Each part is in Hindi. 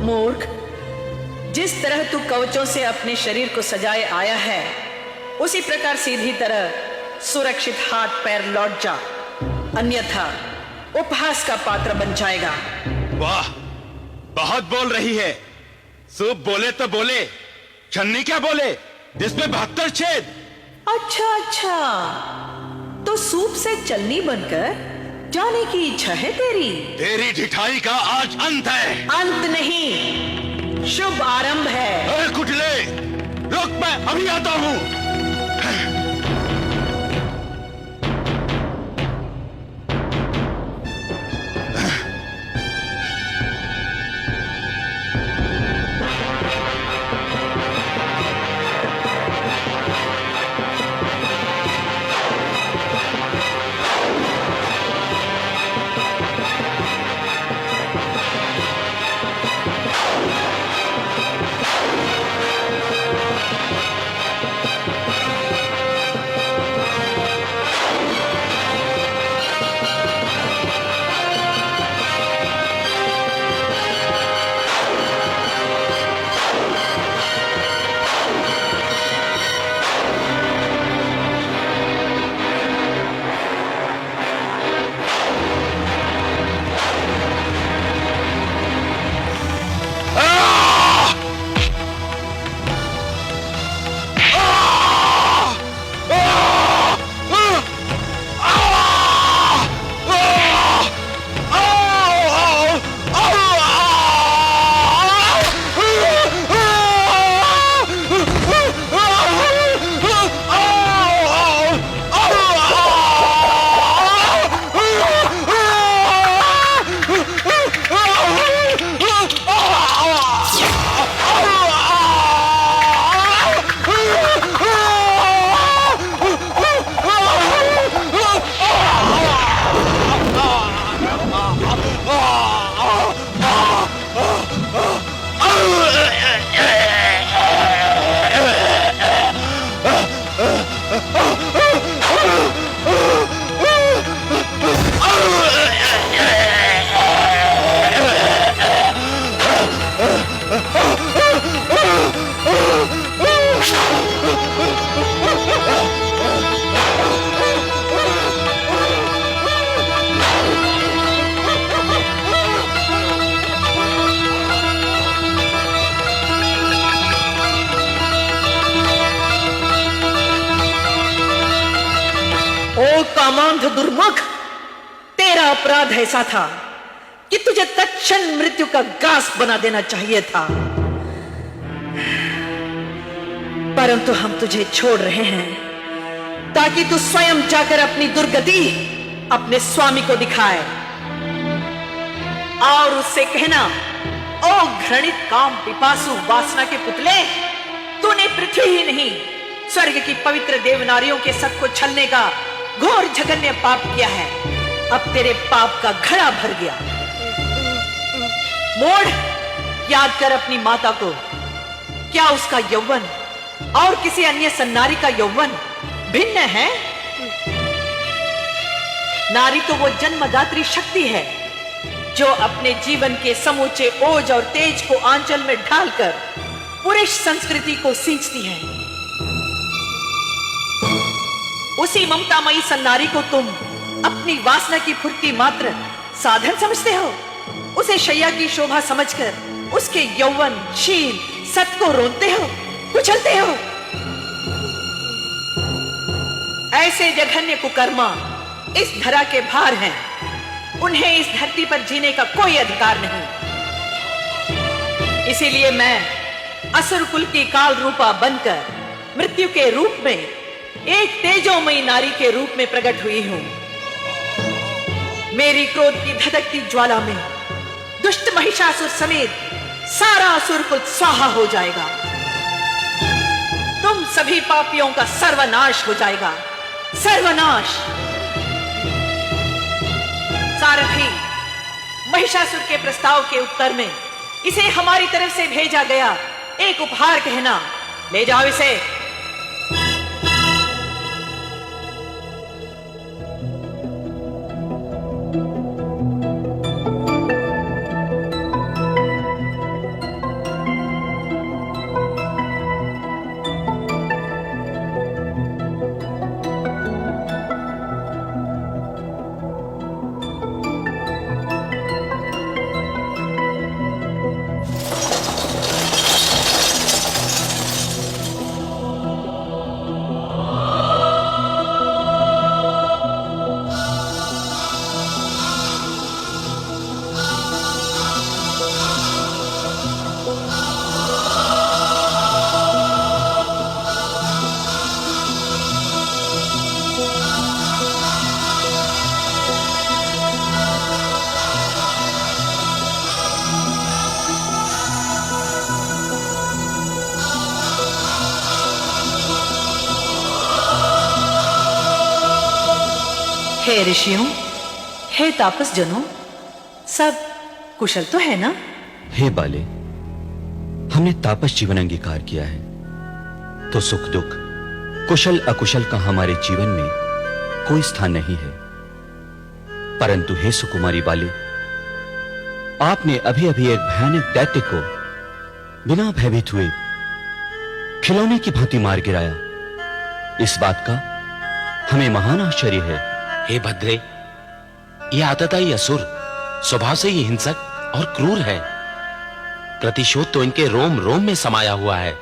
मूर्ख, जिस तरह तू कवचों से अपने शरीर को सजाए आया है, उसी प्रकार सीधी तरह सुरक्षित हाथ पैर लौट जा, अन्यथा उपहास का पात्र बन जाएगा। वाह, बहुत बोल रही है। सूप बोले तो बोले, छन्नी क्या बोले जिसमें 72 छेद। अच्छा, तो सूप से चलनी बनकर जाने की इच्छा है तेरी? तेरी ढिठाई का आज अंत है। अंत नहीं, शुभ आरंभ है। कुटले, रुक, मैं अभी आता हूं। कामांध दुर्मुख, तेरा अपराध ऐसा था कि तुझे तत्क्षण मृत्यु का घास बना देना चाहिए था, परंतु हम तुझे छोड़ रहे हैं ताकि तू स्वयं जाकर अपनी दुर्गति अपने स्वामी को दिखाए और उससे कहना, ओ घृणित काम पिपासु वासना के पुतले, तूने पृथ्वी ही नहीं स्वर्ग की पवित्र देवनारियों के सत को छलने का घोर जघन्य पाप किया है। अब तेरे पाप का घड़ा भर गया। मूढ़, याद कर अपनी माता को। क्या उसका यौवन और किसी अन्य सन्नारी का यौवन भिन्न है? नारी तो वो जन्मदात्री शक्ति है जो अपने जीवन के समूचे ओज और तेज को आंचल में ढालकर पुरुष संस्कृति को सींचती है। उसी ममतामयी सन्नारी को तुम अपनी वासना की फुर्ती मात्र साधन समझते हो। उसे शैया की शोभा समझकर उसके यौवन, शील, सत को रोनते हो, कुचलते हो। ऐसे जघन्य कुकर्मा इस धरा के भार हैं। उन्हें इस धरती पर जीने का कोई अधिकार नहीं। इसीलिए मैं असुर कुल की काल रूपा बनकर मृत्यु के रूप में एक तेजोमयी नारी के रूप में प्रकट हुई हूं। मेरी क्रोध की धधकती ज्वाला में दुष्ट महिषासुर समेत सारा असुर कुल स्वाहा हो जाएगा। तुम सभी पापियों का सर्वनाश हो जाएगा, सर्वनाश। सारथी, महिषासुर के प्रस्ताव के उत्तर में इसे हमारी तरफ से भेजा गया एक उपहार कहना। ले जाओ इसे। हे ऋषियों, हे तापस जनों, सब कुशल तो है ना? हे बाले, हमने तापस जीवन अंगीकार किया है, तो सुख दुख, कुशल अकुशल का हमारे जीवन में कोई स्थान नहीं है। परंतु हे सुकुमारी बाले, आपने अभी अभी एक भयानक दैत्य को बिना भयभीत हुए खिलौने की भांति मार गिराया। इस बात का हमें महान आश्चर्य है। हे भद्रे, ये आतताई असुर स्वभाव से ही हिंसक और क्रूर है। प्रतिशोध तो इनके रोम रोम में समाया हुआ है।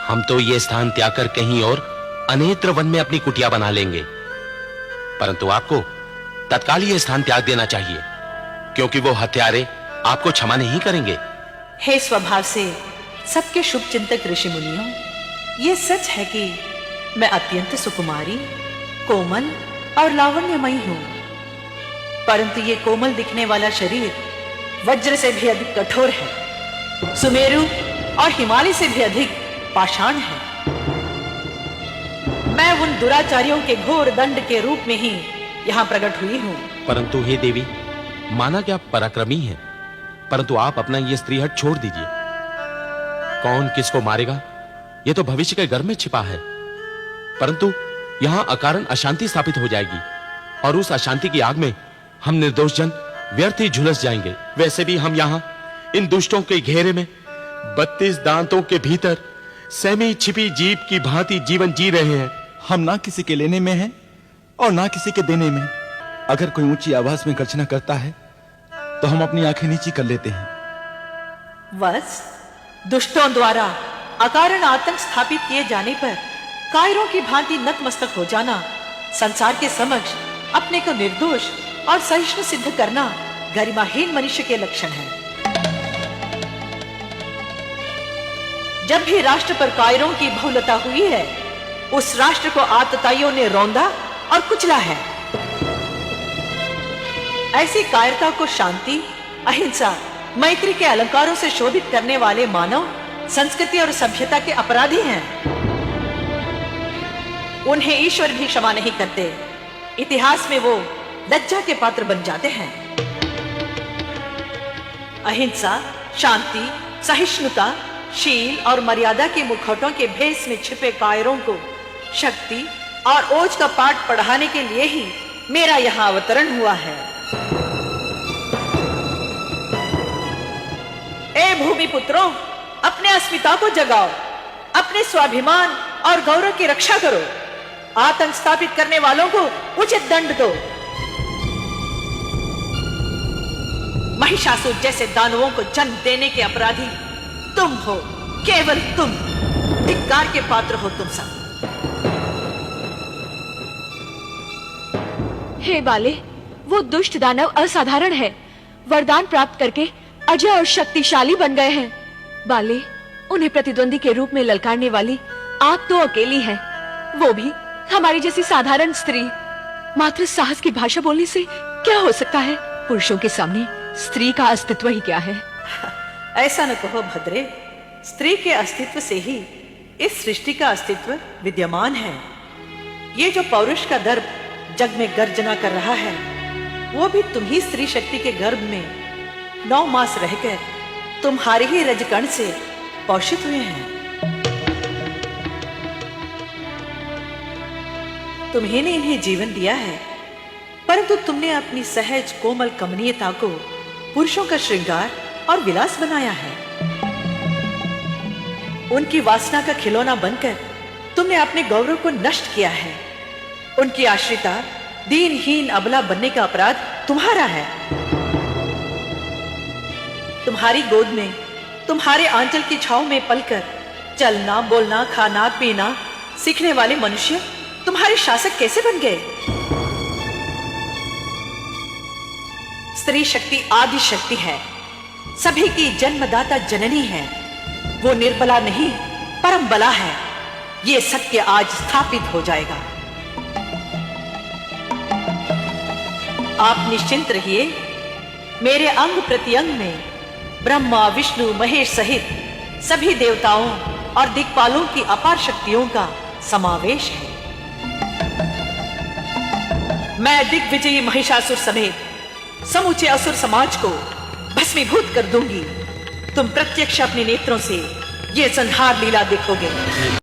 हम तो ये स्थान त्याग कर कहीं और अनेत्र वन में अपनी कुटिया बना लेंगे, परंतु आपको तत्काल ये स्थान त्याग देना चाहिए, क्योंकि वो हत्यारे आपको क्षमा नहीं करेंगे। हे स्वभाव से सबके शुभ चिंतक ऋषि मुनियों, ये सच है कि मैं अत्यंत सुकुमारी, कोमल और लावण्यमयी हूं, परंतु ये कोमल दिखने वाला शरीर वज्र से भी अधिक कठोर है, सुमेरु और हिमालय से भी अधिक पाषाण है। मैं उन दुराचारियों के घोर दंड के रूप में ही यहां प्रकट हुई हूं। परंतु हे देवी, माना कि आप पराक्रमी हैं, परंतु आप अपना ये स्त्रीहट छोड़ दीजिए। कौन किसको मारेगा ये तो भविष्य के गर्भ में छिपा है, परंतु यहां अकारण अशांति स्थापित हो जाएगी और उस अशांति की आग में हम निर्दोष जन व्यर्थ ही झुलस जाएंगे। वैसे भी हम यहां इन दुष्टों के घेरे में 32 दांतों के भीतर सहमी छिपी जीभ की भांति जीवन जी रहे हैं। हम ना किसी के लेने में हैं और ना किसी के देने में। अगर कोई ऊंची आवाज में गर्जना करता है तो हम अपनी आंखें नीची कर लेते हैं। बस दुष्टों द्वारा अकारण आतंक स्थापित किए जाने पर कायरों की भांति नतमस्तक हो जाना, संसार के समक्ष अपने को निर्दोष और सहिष्णु सिद्ध करना गरिमाहीन मनुष्य के लक्षण है। जब भी राष्ट्र पर कायरों की बहुलता हुई है, उस राष्ट्र को आतताइयों ने रौंदा और कुचला है। ऐसी कायरता को शांति, अहिंसा, मैत्री के अलंकारों से शोभित करने वाले मानव संस्कृति और सभ्यता के अपराधी हैं। उन्हें ईश्वर भी क्षमा नहीं करते। इतिहास में वो लज्जा के पात्र बन जाते हैं। अहिंसा, शांति, सहिष्णुता, शील और मर्यादा के मुखौटों के भेष में छिपे कायरों को शक्ति और ओज का पाठ पढ़ाने के लिए ही मेरा यहां अवतरण हुआ है। ए भूमि पुत्रों, अपने अस्मिता को जगाओ, अपने स्वाभिमान और गौरव की रक्षा करो। आतंक स्थापित करने वालों को उचित दंड दो। महिषासुर जैसे दानवों को जन्म देने के अपराधी तुम हो, केवल तुम। धिक्कार के पात्र हो तुम सब। हे बाले, वो दुष्ट दानव असाधारण है। वरदान प्राप्त करके अजय और शक्तिशाली बन गए हैं। बाले, उन्हें प्रतिद्वंदी के रूप में ललकारने वाली आप तो अकेली हैं, वो भी हमारी जैसी साधारण स्त्री। मात्र साहस की भाषा बोलने से क्या हो सकता है? पुरुषों के सामने स्त्री का अस्तित्व ही क्या है? ऐसा न कहो भद्रे, स्त्री के अस्तित्व से ही इस सृष्टि का अस्तित्व विद्यमान है। ये जो पौरुष का दर्प जग में गर्जना कर रहा है, वो भी तुम्ही स्त्री शक्ति के गर्भ में 9 मास रहकर तुम्हारे ही रजकण से पोषित हुए हैं। तुम्हें ने इन्हें जीवन दिया है, परंतु तुमने अपनी सहज कोमल कमनीयता को पुरुषों का श्रृंगार और विलास बनाया है। उनकी वासना का खिलौना बनकर तुमने अपने गौरव को नष्ट किया है। उनकी आश्रिता दीनहीन अबला बनने का अपराध तुम्हारा है। तुम्हारी गोद में, तुम्हारे आंचल की छांव में पलकर चलना, बोलना, खाना, पीना सीखने वाले मनुष्य तुम्हारे शासक कैसे बन गए? स्त्री शक्ति आदि शक्ति है, सभी की जन्मदाता जननी है। वो निर्बला नहीं, परम बला है। ये सत्य आज स्थापित हो जाएगा। आप निश्चिंत रहिए, मेरे अंग प्रत्यंग में ब्रह्मा, विष्णु, महेश सहित सभी देवताओं और दिक्पालों की अपार शक्तियों का समावेश है। मैं दिग्विजयी महिषासुर समेत समूचे असुर समाज को भस्मीभूत कर दूंगी। तुम प्रत्यक्ष अपने नेत्रों से ये संहार लीला देखोगे।